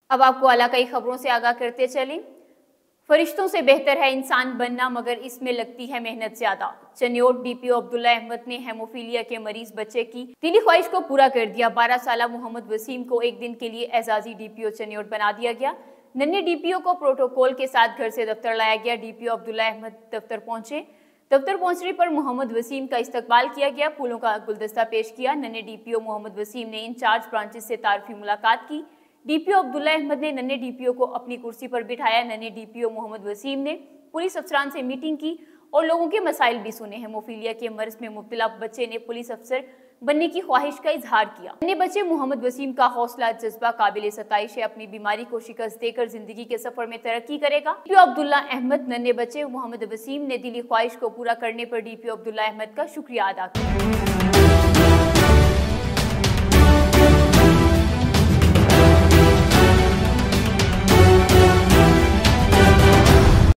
अब आपको आला कई खबरों से आगाह करते चलें। फरिश्तों से बेहतर है इंसान बनना, मगर इसमें लगती है मेहनत ज्यादा। चन्योट डीपीओ अब्दुल्ला अहमद ने हेमोफीलिया के मरीज बच्चे की दिली ख्वाहिश को पूरा कर दिया। 12 साल मोहम्मद वसीम को एक दिन के लिए एजाजी डीपीओ चन्योट बना दिया गया। नन्हे डीपीओ को प्रोटोकॉल के साथ घर से दफ्तर लाया गया। डीपीओ अब्दुल्ला अहमद दफ्तर पहुंचे। दफ्तर पहुंचने पर मोहम्मद वसीम का इस्तकबाल किया गया, फूलों का गुलदस्ता पेश किया। नन्हे डीपीओ मोहम्मद वसीम ने इंचार्ज ब्रांचेस से तारफी मुलाकात की। डीपीओ अब्दुल्ला अहमद ने नन्हे डीपीओ को अपनी कुर्सी पर बिठाया। नन्हे डीपीओ मोहम्मद वसीम ने पुलिस अफसरान से मीटिंग की और लोगों के मसाइल भी सुने। हेमोफीलिया के मर्ज में मुब्तला बच्चे ने पुलिस अफसर बनने की ख्वाहिश का इजहार किया। नन्हे बच्चे मोहम्मद वसीम का हौसला जज्बा काबिल सताइश है। अपनी बीमारी को शिकस्त देकर जिंदगी के सफर में तरक्की करेगा। डीपीओ अब्दुल्ला अहमद नन्हे बच्चे मोहम्मद वसीम ने दिली ख्वाहिश को पूरा करने पर डीपीओ अब्दुल्ला अहमद का शुक्रिया अदा किया।